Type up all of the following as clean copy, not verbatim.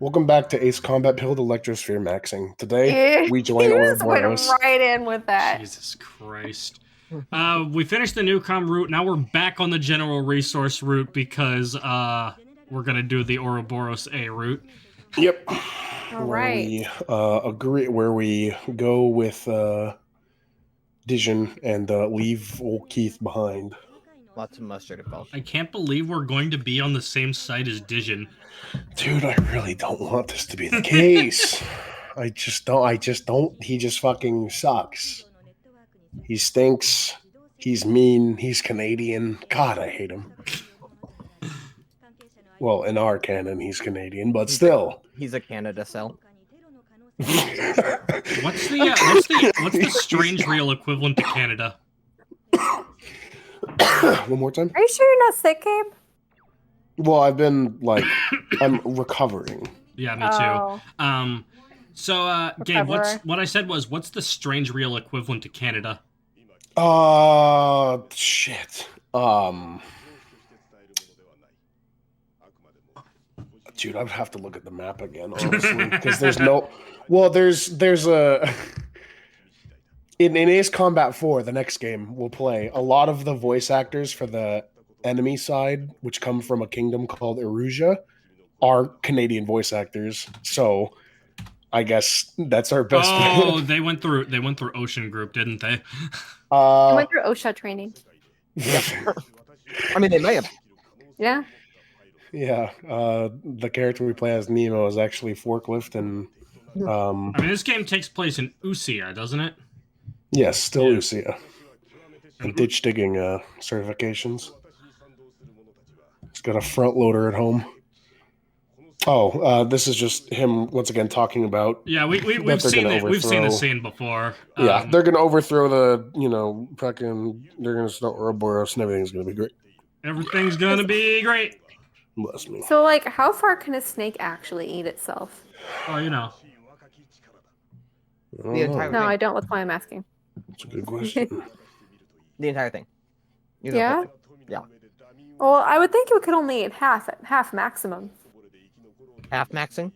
Welcome back to Ace Combat Build Electrosphere Maxing. Today, we join Ouroboros. Went right in with that. Jesus Christ. We finished the Neucom route. Now we're back on the general resource route because we're going to do the Ouroboros A route. Yep. All right. Where we go with Dision and leave old Keith behind. Lots of mustard involved. I can't believe we're going to be on the same site as Dision. Dude, I really don't want this to be the case. I just don't. He just fucking sucks. He stinks. He's mean. He's Canadian. God, I hate him. Well, in our canon, he's Canadian, but still. He's a Canada cell. What's the strange real equivalent to Canada? One more time? Are you sure you're not sick, Gabe? Well, I've been, I'm recovering. Yeah, me too. Oh. Gabe, what I said was, what's the strange real equivalent to Canada? Shit. Dude, I would have to look at the map again, honestly, because there's no... Well, there's a... In Ace Combat 4, the next game we'll play, a lot of the voice actors for the enemy side, which come from a kingdom called Usea, are Canadian voice actors. So I guess that's our best. Oh, they went through Ocean Group, didn't they? They went through OSHA training. I mean, they may have. Yeah. Yeah. The character we play as Nemo is actually Forklift, and I mean, this game takes place in Usea, doesn't it? Yes, still Usea. And ditch digging certifications. He's got a front loader at home. Oh, this is just him once again talking about. Yeah, we've seen the scene before. Yeah, they're gonna overthrow the they're gonna start Ouroboros and everything's gonna be great. Everything's gonna be great. Bless me. So, how far can a snake actually eat itself? Oh, you know. No, I don't. That's why I'm asking. That's a good question. The entire thing. Yeah? Yeah. Well, I would think it could only eat half maximum. Half maxing?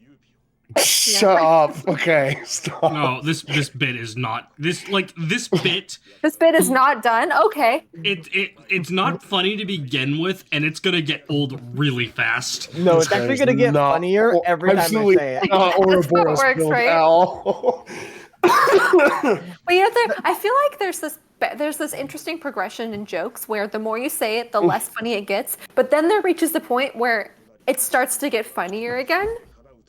Shut up. Okay, stop. No, this bit is not this bit. This bit is not done. Okay. It's not funny to begin with, and it's gonna get old really fast. No, it's actually gonna get funnier every time I say it. That's how it works, right? But I feel like there's this interesting progression in jokes where the more you say it, the less funny it gets. But then there reaches the point where it starts to get funnier again.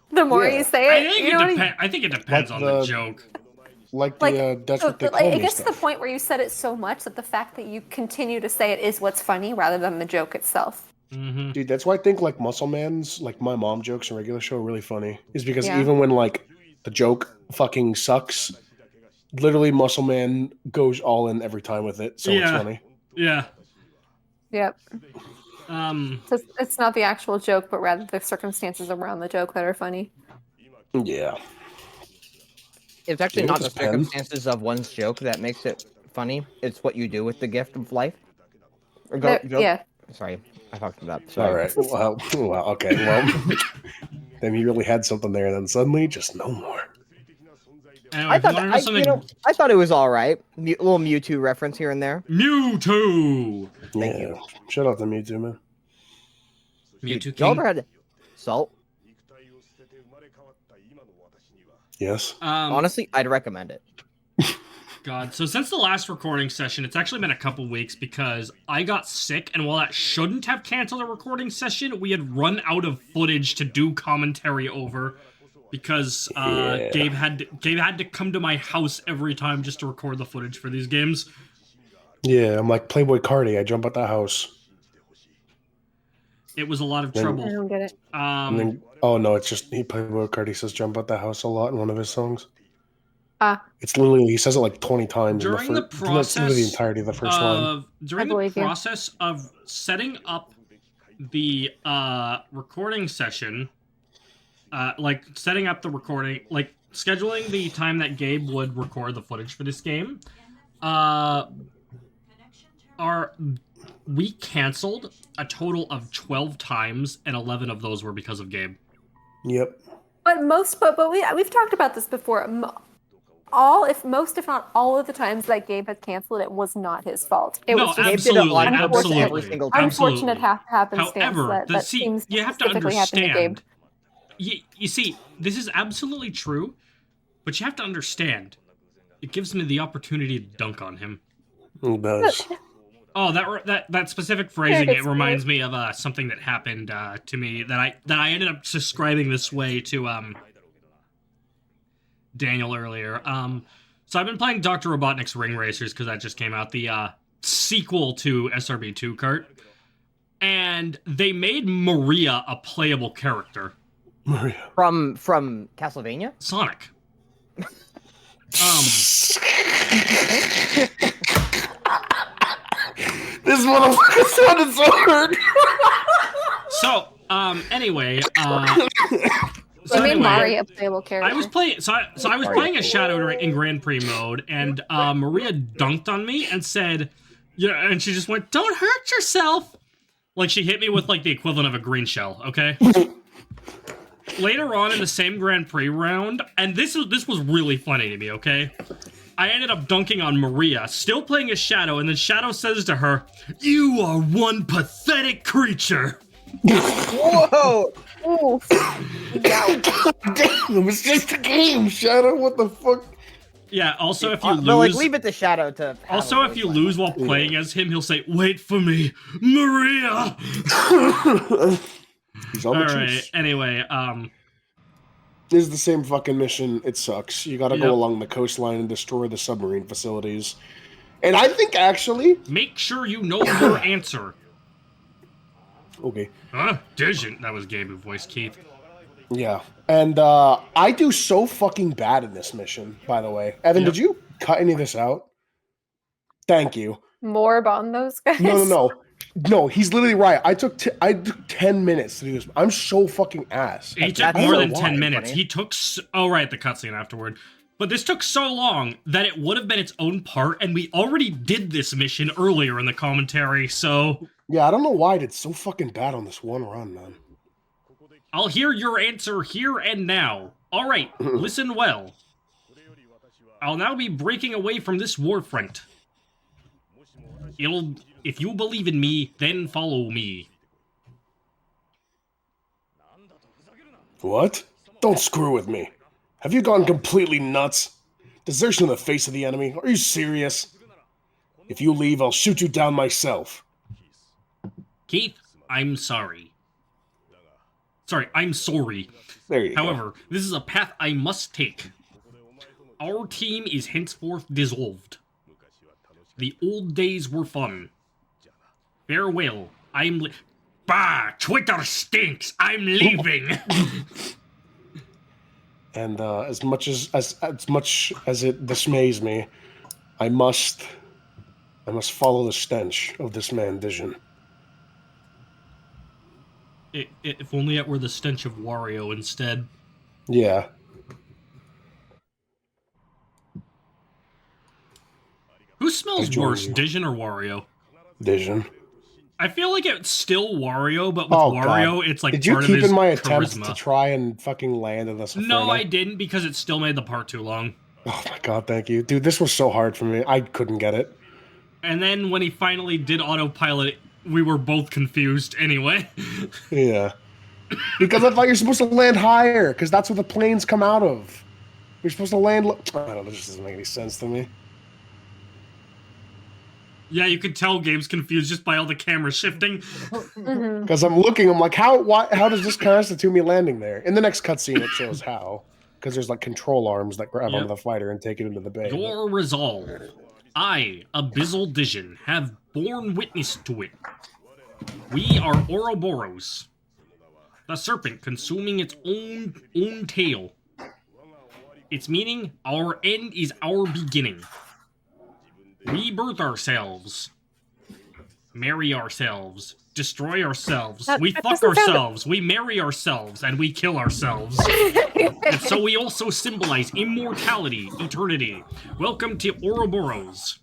The more you say it, I think it depends on the joke. That's what they call it gets to the point where you said it so much that the fact that you continue to say it is what's funny rather than the joke itself. Mm-hmm. Dude, that's why I think Muscle Man's, my mom jokes in regular show are really funny. Is because even when the joke fucking sucks, literally Muscle Man goes all in every time with it, so it's funny. Yeah. Yep. So it's not the actual joke, but rather the circumstances around the joke that are funny. Yeah. It's actually not the circumstances of one's joke that makes it funny. It's what you do with the gift of life. Yeah. Sorry, I fucked it up. Sorry. All right. Well, okay. Well, then he really had something there, and then suddenly, just no more. Anyway, I thought it was all right. Little Mewtwo reference here and there. Mewtwo. Thank you. Shout out to Mewtwo, man. Mewtwo King. You ever had salt? Yes. Honestly, I'd recommend it. God. So since the last recording session, it's actually been a couple weeks because I got sick, and while that shouldn't have canceled a recording session, we had run out of footage to do commentary over because Gabe had to come to my house every time just to record the footage for these games. Yeah, I'm like Playboy Cardi. I jump at the house. It was a lot of trouble. I don't get it. And then, oh no, it's just Playboy Cardi says jump at the house a lot in one of his songs. It's literally, he says it like 20 times. During the That's process literally the entirety of the first line. During the process of setting up the recording session, like setting up the recording, like scheduling the time that Gabe would record the footage for this game, we canceled a total of 12 times, and 11 of those were because of Gabe. Yep. But we've talked about this before. If not all of the times that Gabe has canceled, it was not his fault. It was just unfortunate happenstance. However, that seems you have to understand. You see, this is absolutely true, but you have to understand. It gives me the opportunity to dunk on him. It does. Oh, that specific phrasing, it reminds me of something that happened to me that I ended up describing this way to Daniel earlier. So I've been playing Dr. Robotnik's Ring Racers because that just came out, the sequel to SRB2 Kart, and they made Maria a playable character. Maria from Castlevania? Sonic. This motherfucker sounded so hurt. So, anyway, Maria a playable character. I was playing, I was playing a Shadow in Grand Prix mode, and Maria dunked on me and said, and she just went, "Don't hurt yourself." Like, she hit me with like the equivalent of a green shell. Okay. Later on in the same Grand Prix round, and this was really funny to me. Okay. I ended up dunking on Maria, still playing as Shadow, and then Shadow says to her, "You are one pathetic creature." Whoa! Ooh. Damn, it was just a game, Shadow. What the fuck? Yeah, also if you lose... But, like, leave it to Shadow to... Also, if you lose while playing as him, he'll say, "Wait for me, Maria!" He's on the Alright, anyway, This is the same fucking mission. It sucks. You gotta go along the coastline and destroy the submarine facilities. And I think, actually... Make sure you know your answer. Okay. Dision. That was Gabe who voiced Keith. Yeah. And I do so fucking bad in this mission, by the way. Evan, did you cut any of this out? Thank you. More on those guys? No, he's literally right. I took 10 minutes to do this. I'm so fucking ass. He took more than 10 minutes. He took... Oh, right, the cutscene afterward. But this took so long that it would have been its own part, and we already did this mission earlier in the commentary, so... Yeah, I don't know why I did so fucking bad on this one run, man. I'll hear your answer here and now. Alright, listen well. I'll now be breaking away from this war front. If you believe in me, then follow me. What? Don't screw with me. Have you gone completely nuts? Desertion in the face of the enemy? Are you serious? If you leave, I'll shoot you down myself. Keith, I'm sorry. I'm sorry. There you However, this is a path I must take. Our team is henceforth dissolved. The old days were fun. Farewell. Bah! Twitter stinks! I'm leaving! And as much as it dismays me, I must follow the stench of this man, Dision. If only it were the stench of Wario instead. Yeah. Who smells worse, Dision or Wario? Dision. I feel like it's still Wario, but with Wario, it's like Did you part keep of his in my charisma. attempt to try and fucking land in this? No, I didn't, because it still made the part too long. Oh my god, thank you. Dude, this was so hard for me. I couldn't get it. And then when he finally did autopilot, we were both confused anyway. Yeah. Because I thought you're supposed to land higher, because that's where the planes come out of. You're supposed to land... I don't know, this just doesn't make any sense to me. Yeah, you could tell Gabe's confused just by all the camera shifting. Because I'm looking, I'm like, how does this constitute me landing there? In the next cutscene, it shows how. Because there's like control arms that grab onto the fighter and take it into the bay. Your resolve. I, Abyssal Dision, have borne witness to it. We are Ouroboros, the serpent consuming its own tail. Its meaning, our end is our beginning. We birth ourselves. Marry ourselves. Destroy ourselves. We fuck ourselves. We marry ourselves. And we kill ourselves. And so we also symbolize immortality, eternity. Welcome to Ouroboros.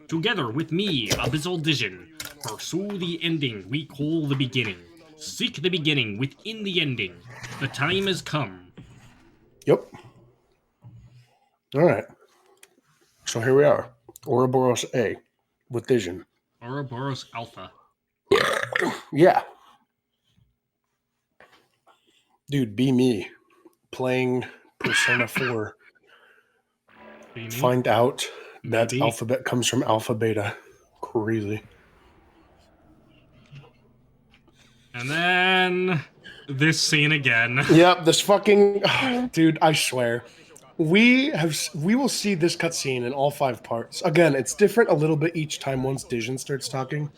Together with me, Abyssal Dision, pursue the ending we call the beginning. Seek the beginning within the ending. The time has come. Yep. All right. So here we are. Ouroboros A with Dision. Ouroboros Alpha. Yeah. Dude, be me. Playing Persona 4. Find out that alphabet comes from alpha beta. Crazy. And then this scene again. Yep, this fucking dude, I swear. We will see this cutscene in all 5 parts. Again, it's different a little bit each time once Dision starts talking.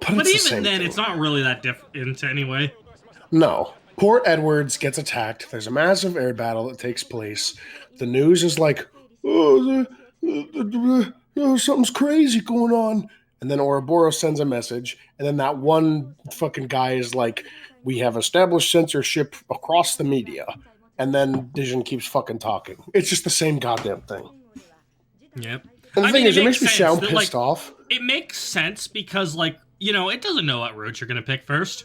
But even then, it's not really that different anyway. No. Port Edwards gets attacked. There's a massive air battle that takes place. The news is like, something's crazy going on. And then Ouroboros sends a message. And then that one fucking guy is like, we have established censorship across the media. And then Dision keeps fucking talking. It's just the same goddamn thing. Yep. And the thing is, it makes me sound pissed off. It makes sense because, like, you know, it doesn't know what route you're going to pick first.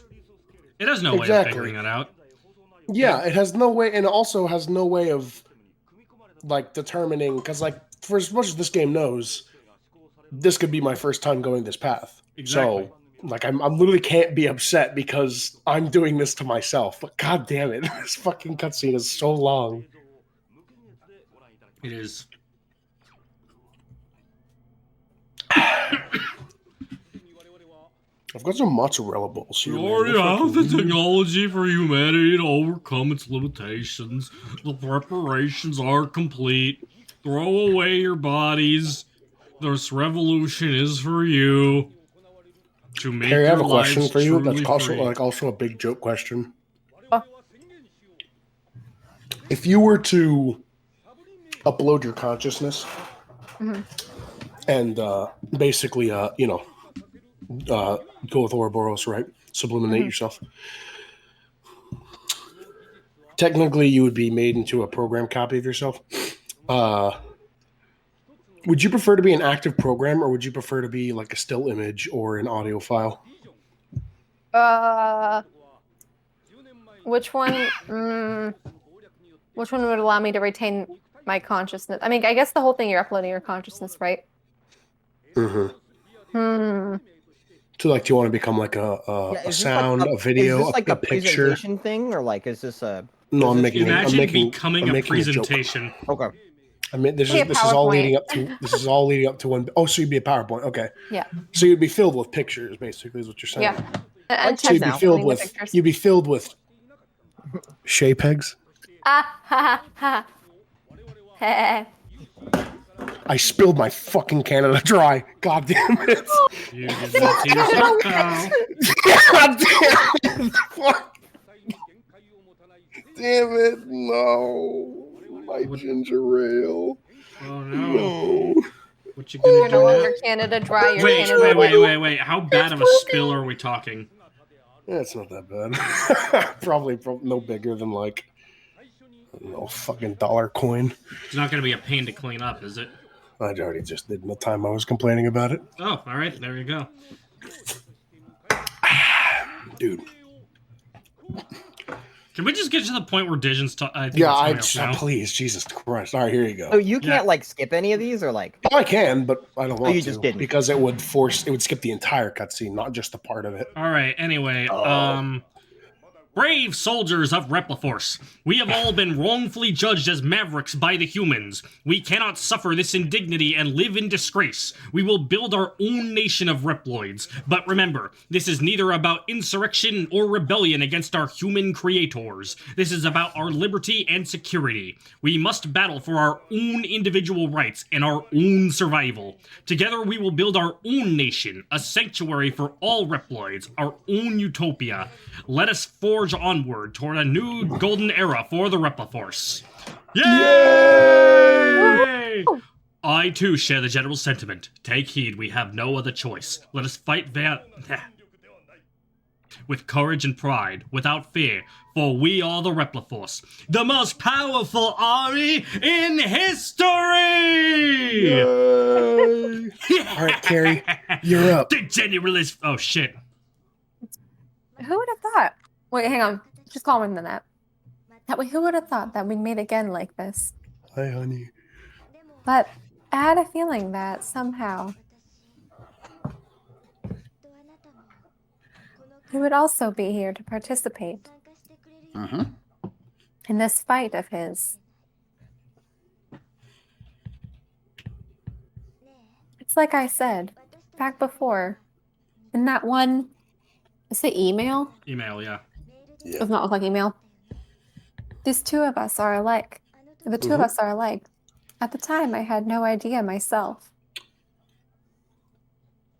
It has no way of figuring that out. Yeah, it has no way, and it also has no way of, like, determining, because, like, for as much as this game knows, this could be my first time going this path. Exactly. So, like, I'm literally can't be upset because I'm doing this to myself. But god damn it, this fucking cutscene is so long. It is. I've got some mozzarella balls here. We already have the technology for humanity to overcome its limitations. The preparations are complete. Throw away your bodies. This revolution is for you. To make Harry, I have a your question lives for you. truly That's free. also a big joke question. If you were to upload your consciousness and basically, go with Ouroboros, right? Subliminate yourself. Technically, you would be made into a program copy of yourself. Would you prefer to be an active program, or would you prefer to be like a still image or an audio file? Which one? Which one would allow me to retain my consciousness? I mean, I guess the whole thing, you're uploading your consciousness, right? Mm-hmm. So, like, do you want to become like a sound, a video, is this like a picture? Presentation thing, or like is this a? No, I'm Imagine making becoming a presentation. Okay. I mean, this is all leading up to one. Oh, so you'd be a PowerPoint, okay? Yeah. So you'd be filled with pictures, basically, is what you're saying. Yeah. And So you'd be filled with shapegs. I spilled my fucking Canada Dry. God damn it! You did that to yourself, pal. God damn it! Fuck. Damn it! No, my ginger ale. Oh no! No. What you gonna You're do no now? longer Canada Dry. You're Canada Wait. How bad of a spill are we talking? Yeah, it's not that bad. Probably no bigger than like, I don't know, fucking dollar coin. It's not gonna be a pain to clean up, is it? I already just did in the time I was complaining about it. Oh, all right. There you go. Dude. Can we just get to the point where Dision's please, Jesus Christ. All right, here you go. Oh, you can't like skip any of these, or like? Oh, I can, but I don't want you to just didn't. because it would skip the entire cutscene, not just a part of it. All right. Anyway, brave soldiers of Repliforce, we have all been wrongfully judged as mavericks by the humans. We cannot suffer this indignity and live in disgrace. We will build our own nation of Reploids. But remember, this is neither about insurrection or rebellion against our human creators. This is about our liberty and security. We must battle for our own individual rights and our own survival. Together we will build our own nation, a sanctuary for all Reploids, our own utopia. Let us forge forge onward toward a new golden era for the Repliforce. Yay! Yay! I too share the general sentiment. Take heed, we have no other choice. Let us fight with courage and pride, without fear, for we are the Repliforce, the most powerful army in history! Yay! All right, Carrie, you're up. The generalist. Oh shit! Who would have thought? Wait, hang on. Just calmer than that. Who would have thought that we'd meet again like this? Hi, honey. But I had a feeling that somehow he would also be here to participate in this fight of his. It's like I said back before in that one. Is it email? Email, yeah. Does not look like email. These two of us are alike. The two of us are alike. At the time, I had no idea myself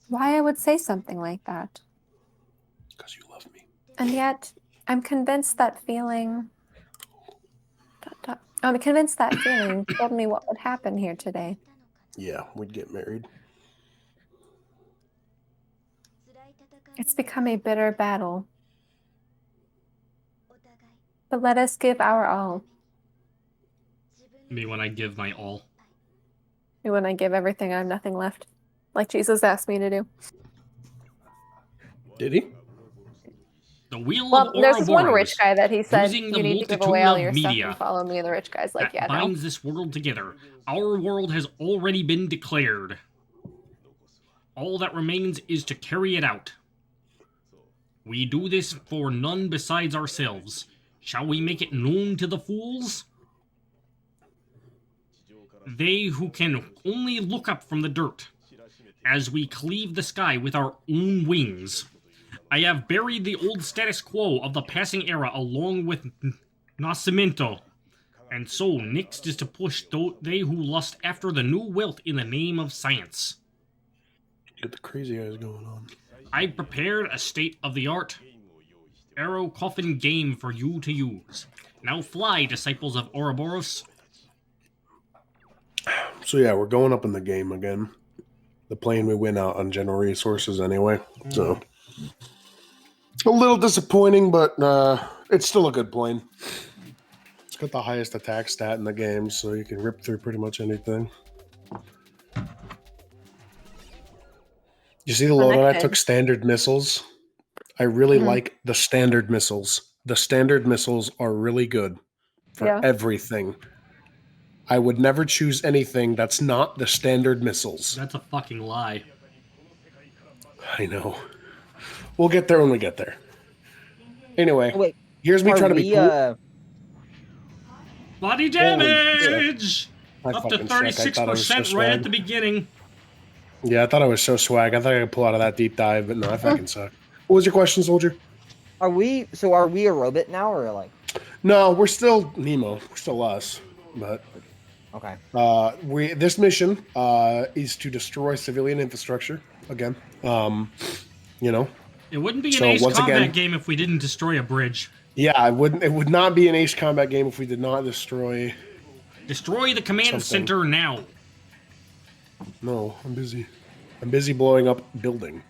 why I would say something like that. Because you love me. And yet, I'm convinced that feeling... I'm convinced that feeling told me what would happen here today. Yeah, we'd get married. It's become a bitter battle. But let us give our all. Me when I give my all. Me when I give everything, I have nothing left. Like Jesus asked me to do. Did he? The wheel Well, of there's this one Ouroboros, rich guy that he said, using you the need to give multitude away all of your stuff media and follow me. And the rich guy's like, that yeah, no. binds this world together. Our world has already been declared. All that remains is to carry it out. We do this for none besides ourselves. Shall we make it known to the fools? They who can only look up from the dirt, as we cleave the sky with our own wings. I have buried the old status quo of the passing era along with Nascimento. And so, next is to push they who lust after the new wealth in the name of science. Get the crazy eyes going on. I prepared a state-of-the-art arrow coffin game for you to use. Now fly, disciples of Ouroboros. So yeah, we're going up in the game again. The plane we win out on general resources anyway. So a little disappointing, but it's still a good plane. It's got the highest attack stat in the game, so you can rip through pretty much anything. You see the loadout? I took standard missiles. I really like the standard missiles. The standard missiles are really good for everything. I would never choose anything that's not the standard missiles. That's a fucking lie. I know. We'll get there when we get there. Anyway, here's me trying to be cool. Body damage! Up to 36% right at the beginning. Yeah, I thought I was so swag. I thought I could pull out of that deep dive, but no, I fucking suck. What was your question, soldier? Are we a robot now, or like? No, we're still Nemo. We're still us, but okay. This mission is to destroy civilian infrastructure again. You know, it wouldn't be an Ace Combat game if we didn't destroy a bridge. Yeah, it wouldn't. It would not be an Ace Combat game if we did not destroy the command center now. No, I'm busy. I'm busy blowing up building.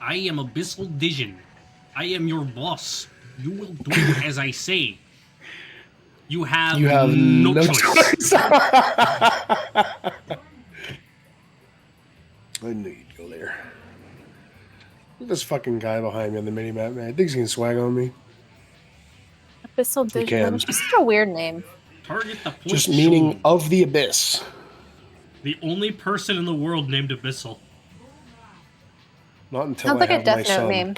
I am Abyssal Dision. I am your boss. You will do as I say. You have no choice. I knew you'd go there. Look at this fucking guy behind me on the minimap, man. I think he can swag on me. Abyssal Dision. That's just such a weird name. Target the point. Just meaning of the abyss. The only person in the world named Abyssal. Not until sounds like a Death Note name.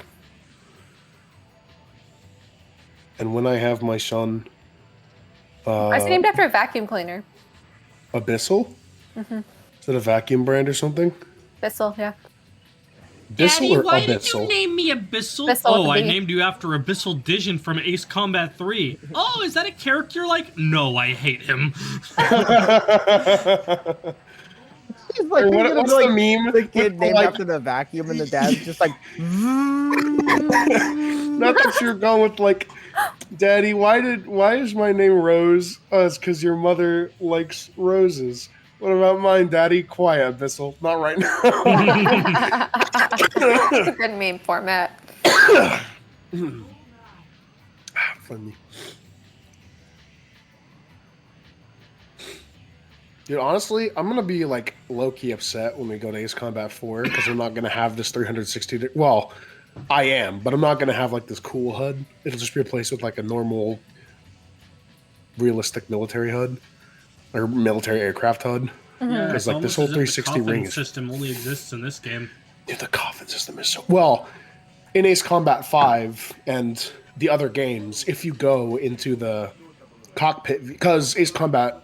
And when I have my son, it's named after a vacuum cleaner. Abyssal? Mm-hmm. Is it a vacuum brand or something? Abyssal, yeah. Daddy, or why Abyssal? did you name me Abyssal? Abyssal I named you after Abyssal Dision from Ace Combat 3. Oh, is that a character like? No, I hate him. He's like what's the meme? The kid named like, after the vacuum, and the dad's just like. Not that you're going with like, Daddy, why is my name Rose? Oh, it's because your mother likes roses. What about mine, Daddy? Quiet, Bissell. Not right now. That's a good meme format. Funny. Dude, honestly, I'm gonna be like low-key upset when we go to Ace Combat 4 because I'm not gonna have this 360. Well, I am, but I'm not gonna have like this cool HUD. It'll just be replaced with like a normal, realistic military HUD or military aircraft HUD. Because like this whole 360 ring system only exists in this game. Dude, the coffin system is so well. In Ace Combat 5 and the other games, if you go into the cockpit, because Ace Combat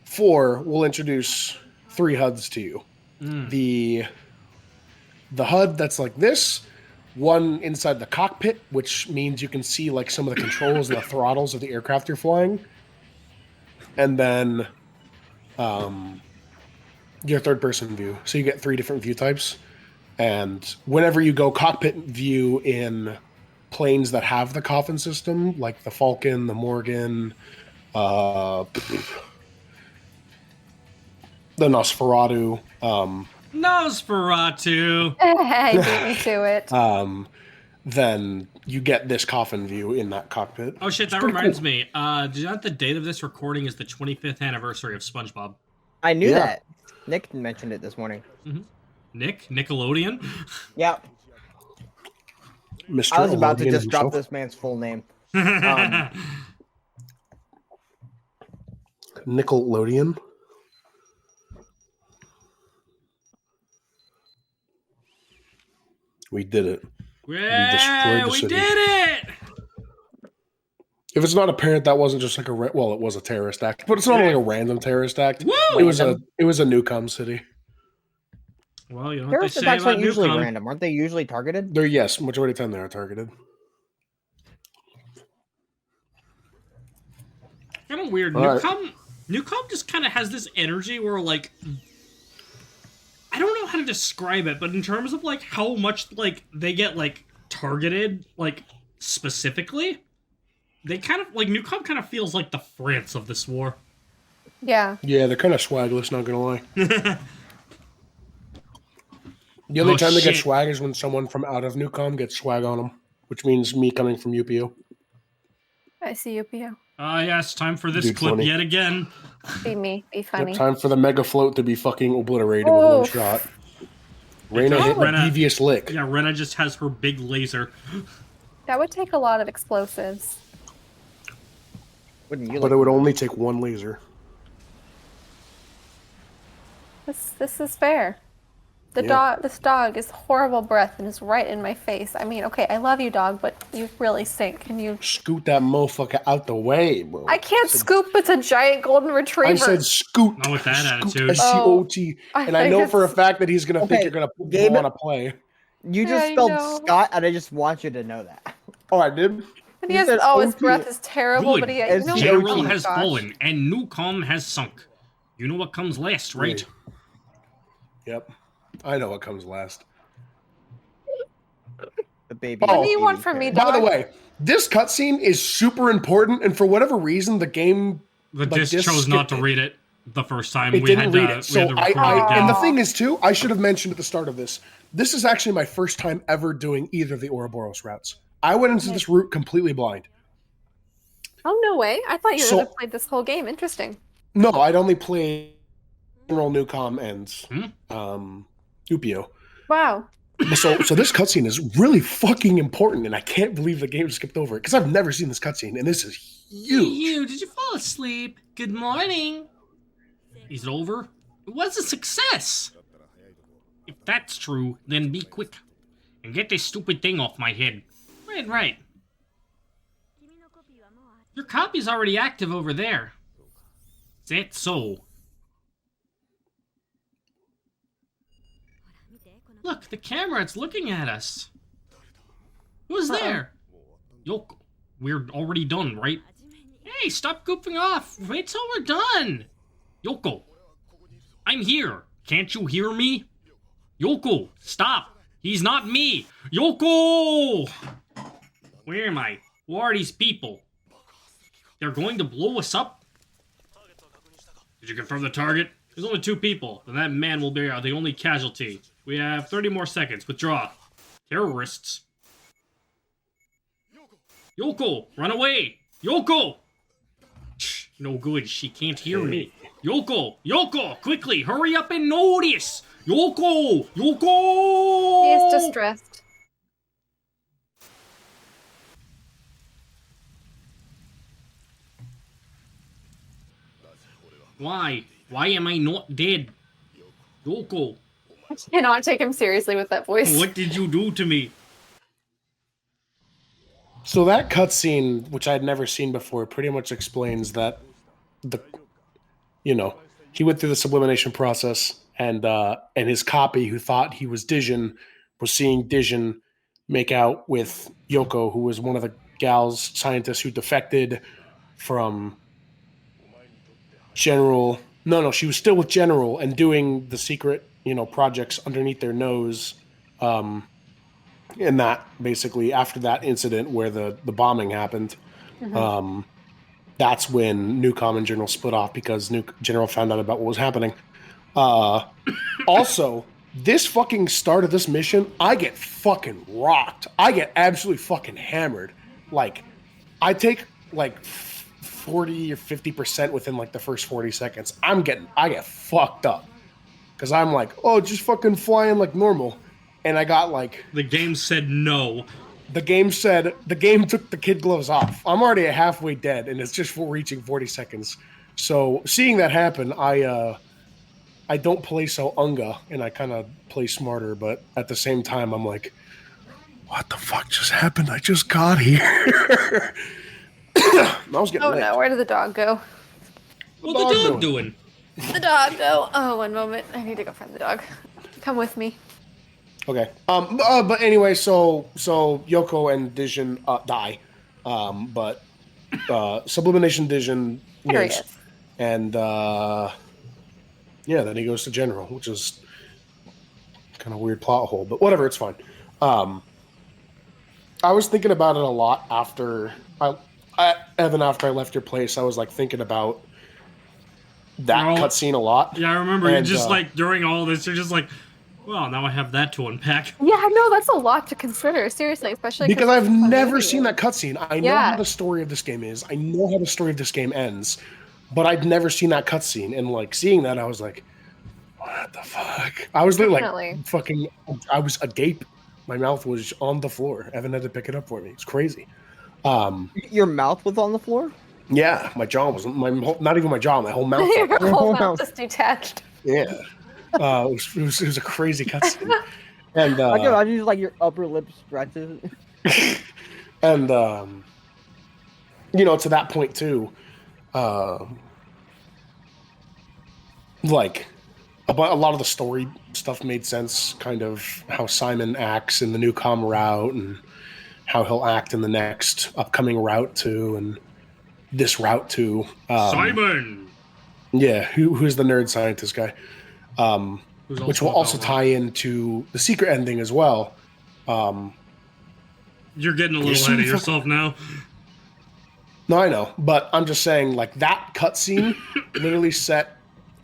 4 will introduce 3 HUDs to you. The HUD that's like this, one inside the cockpit, which means you can see like some of the controls and the throttles of the aircraft you're flying, and then your third-person view. So you get 3 different view types, and whenever you go cockpit view in planes that have the coffin system, like the Falcon, the Morgan, the Nosferatu. Nosferatu. Hey, beat me to it. Then you get this coffin view in that cockpit. Oh shit, that reminds me. Do you know the date of this recording is the 25th anniversary of SpongeBob? I knew that. Nick mentioned it this morning. Nick? Nickelodeon? Yep. Mr. I was about to Olympian just drop himself. this man's full name. Nickelodeon. We did it. Yeah, we did it! If it's not apparent, that wasn't just like it was a terrorist act, but it's not like a random terrorist act. Woo! It was a Neucom city. Well, you know what they Terrorist say attacks about aren't usually Neucom. random. Aren't they usually targeted? They're majority of the time they are targeted. Kind of weird. All Neucom just kind of has this energy where, like, I don't know how to describe it, but in terms of like how much like they get like targeted, like specifically, they kind of like Neucom kind of feels like the France of this war. Yeah. Yeah, they're kind of swagless, not gonna lie. The only time they get swag is when someone from out of Neucom gets swag on them, which means me coming from UPO. I see UPO. Yes, time for this clip yet again. Be me, be funny. Yep, time for the mega float to be fucking obliterated with one shot. Reyna hit a devious lick. Yeah, Reyna just has her big laser. That would take a lot of explosives. Wouldn't you? But it would only take one laser. This is fair. This dog is horrible breath and is right in my face. I mean, okay, I love you, dog, but you really stink. Can you scoot that motherfucker out the way, bro? I can't scoop. It's a giant golden retriever. I said scoot. Not with that attitude. S-C-O-T. And I know for a fact that he's gonna think you're gonna want to play. You just spelled Scott, and I just want you to know that. Oh, I did. And he has, his breath is terrible, but General has fallen and Neucom has sunk. You know what comes last, right? Yep. I know what comes last. The baby. What do you want from me, dog? By the way, this cutscene is super important, and for whatever reason, the game... The disc chose not to read it the first time. It didn't read it. So and the thing is, too, I should have mentioned at the start of this, this is actually my first time ever doing either of the Ouroboros routes. I went into this route completely blind. Oh, no way. I thought you would have played this whole game. Interesting. No, I'd only played General Neucom and Upio. Wow. So this cutscene is really fucking important, and I can't believe the game skipped over it, because I've never seen this cutscene, and this is huge. You, did you fall asleep? Good morning. Is it over? It was a success. If that's true, then be quick and get this stupid thing off my head. Right. Your copy's already active over there. Is that so? Look, the camera, it's looking at us. Who's there? Yoko, we're already done, right? Hey, stop goofing off. Wait till we're done. Yoko, I'm here. Can't you hear me? Yoko, stop! He's not me! Yoko! Where am I? Who are these people? They're going to blow us up? Did you confirm the target? There's only 2 people, and that man will be the only casualty. We have 30 more seconds. Withdraw. Terrorists. Yoko, run away! Yoko! Shh, no good, she can't hear me. Yoko! Yoko! Quickly, hurry up and notice! Yoko! Yoko! He is distressed. Why? Why am I not dead? Yoko! I cannot take him seriously with that voice. What did you do to me? So that cutscene, which I'd never seen before, pretty much explains that he went through the sublimation process, and his copy, who thought he was Dision, was seeing Dision make out with Yoko, who was one of the scientists who defected from General. No, she was still with General and doing the secret, projects underneath their nose. And that basically, after that incident where the bombing happened, that's when Neucom and General split off because General found out about what was happening. Also, this fucking start of this mission, I get fucking rocked. I get absolutely fucking hammered. Like, I take like 40 or 50% within like the first 40 seconds. I get fucked up because I'm like, oh, just fucking flying like normal. And I got like... The game said no. The game took the kid gloves off. I'm already halfway dead, and it's just reaching 40 seconds. So seeing that happen, I don't play so unga, and I kind of play smarter. But at the same time, I'm like, what the fuck just happened? I just got here. I was getting licked. No, where did the dog go? What's the dog doing? The dog go. Oh, one moment. I need to go find the dog. Come with me. Okay. But anyway, so Yoko and Dision die. But Sublimation Dision lives. And then he goes to General, which is kind of a weird plot hole, but whatever, it's fine. I was thinking about it a lot after Evan, after I left your place. I was like thinking about that cutscene a lot. Yeah, I remember you just like during all this, you're just like, well, now I have that to unpack. Yeah, no, that's a lot to consider, seriously, especially because I've never seen that cutscene. I know how the story of this game is. I know how the story of this game ends, but I'd never seen that cutscene. And like seeing that, I was like, what the fuck? I was like fucking, I was agape. My mouth was on the floor. Evan had to pick it up for me. It's crazy. Your mouth was on the floor? Yeah, my jaw wasn't. Not even my jaw. My whole mouth. Your whole mouth is detached. Yeah. It was a crazy cutscene, and I can imagine like your upper lip stretches. And to that point too, like a lot of the story stuff made sense. Kind of how Simon acts in the Neucom route, and how he'll act in the next upcoming route too, and this route too. Simon. Yeah, who's the nerd scientist guy? Which will also tie into the secret ending as well. You're getting a little ahead of yourself now. No, I know, but I'm just saying, like, that cutscene literally set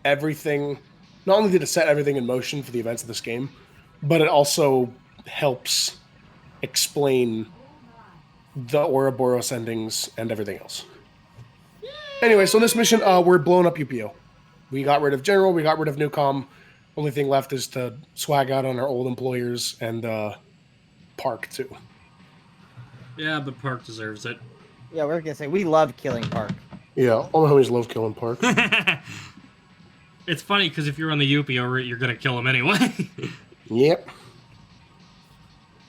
everything. Not only did it set everything in motion for the events of this game, but it also helps explain the Ouroboros endings and everything else. Anyway, so in this mission, we're blowing up UPO. We got rid of General, we got rid of Neucom. Only thing left is to swag out on our old employers and Park, too. Yeah, but Park deserves it. Yeah, we're gonna say we love killing Park. Yeah, all my homies love killing Park. It's funny, because if you're on the UPO route, you're gonna kill him anyway. Yep.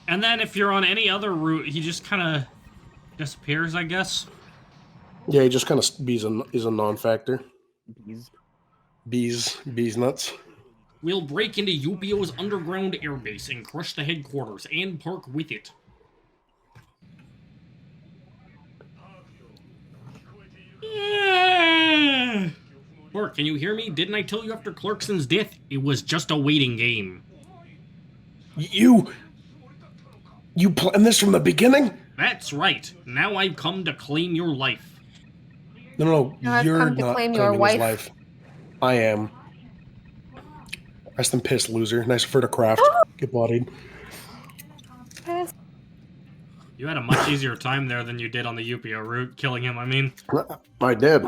And then if you're on any other route, he just kind of disappears, I guess. Yeah, he just kind of is a non-factor. Bees nuts. We'll break into UPO's underground airbase and crush the headquarters and Park with it. Bork, can you hear me? Didn't I tell you after Clarkson's death, it was just a waiting game? You planned this from the beginning? That's right. Now I've come to claim your life. No, Now I've you're come to not claim your claiming his wife. life. I am. Rest in piss, loser. Nice for the craft. Get bodied. You had a much easier time there than you did on the Upia route, killing him, I mean. I did.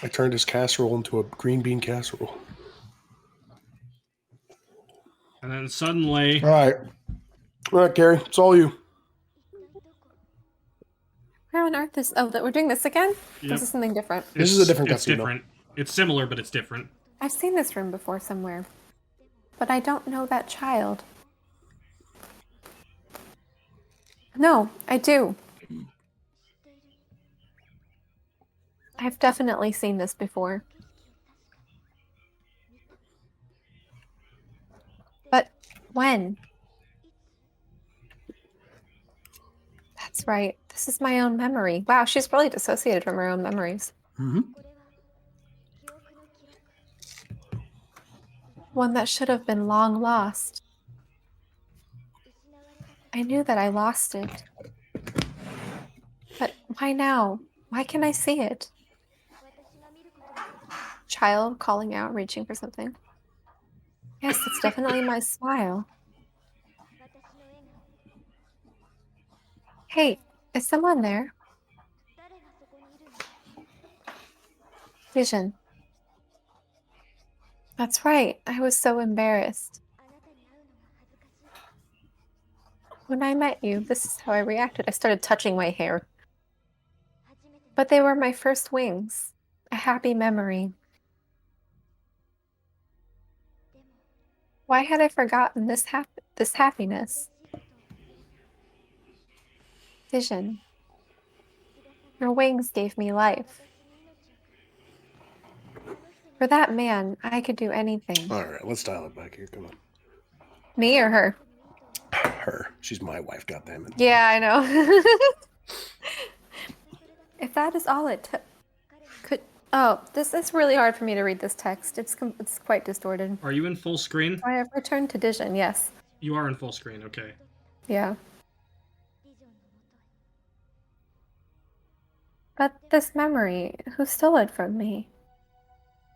I turned his casserole into a green bean casserole. And then suddenly... All right, Gary, it's all you. Where on earth is... Oh, we're doing this again? Yep. This is something different. This is a different It's casino. different. It's similar, but it's different. I've seen this room before somewhere. But I don't know that child. No, I do. I've definitely seen this before. But when? That's right. This is my own memory. Wow, she's really dissociated from her own memories. Mm-hmm. One that should have been long lost. I knew that I lost it. But why now? Why can I see it? Child calling out, reaching for something. Yes, it's definitely my smile. Hey, is someone there? Dision. That's right. I was so embarrassed. When I met you, this is how I reacted. I started touching my hair. But they were my first wings. A happy memory. Why had I forgotten this happiness? Dision. Your wings gave me life. For that man, I could do anything. All right, let's dial it back here. Come on. Me or her? Her. She's my wife, goddammit. Yeah, I know. If that is all it took, oh, this is really hard for me to read this text. It's quite distorted. Are you in full screen? I have returned to Dision. Yes. You are in full screen, okay. Yeah. But this memory, who stole it from me?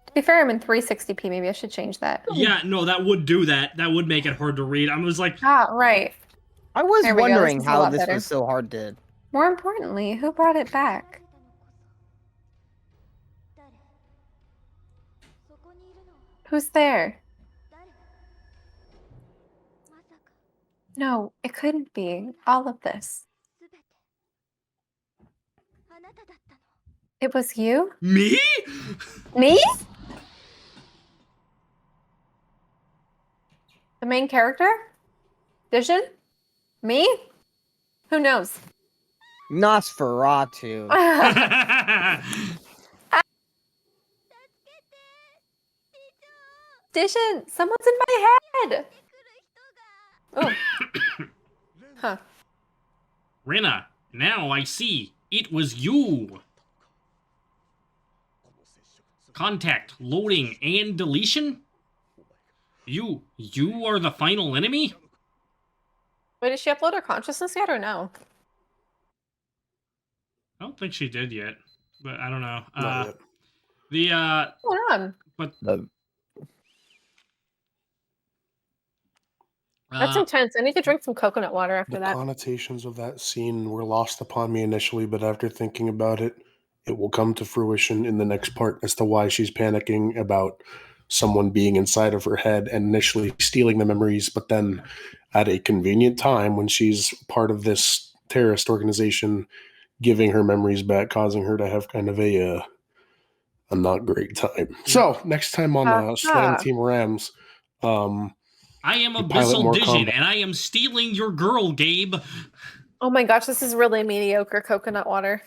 To be fair, I'm in 360p. Maybe I should change that. Yeah, no, that would do that. That would make it hard to read. I was like... Ah, right. I was There we go. wondering This is a how lot this better. was so hard to... More importantly, who brought it back? Who's there? No, it couldn't be. All of this. It was you? Me? Me? The main character? Dision? Me? Who knows? Nosferatu. Dision, someone's in my head. Oh. Huh. Rena, now I see. It was you. Contact, loading, and deletion? You are the final enemy? Wait, did she upload her consciousness yet or no? I don't think she did yet, but I don't know. Not yet. What's going on? But That's intense. I need to drink some coconut water after The that. connotations of that scene were lost upon me initially, but after thinking about it, it will come to fruition in the next part as to why she's panicking about someone being inside of her head and initially stealing the memories, but then at a convenient time when she's part of this terrorist organization, giving her memories back, causing her to have kind of a not great time. So next time on Slam Team Rams, I am pilot Abyssal more Dision, combat. and I am stealing your girl, Gabe. Oh my gosh, this is really mediocre coconut water.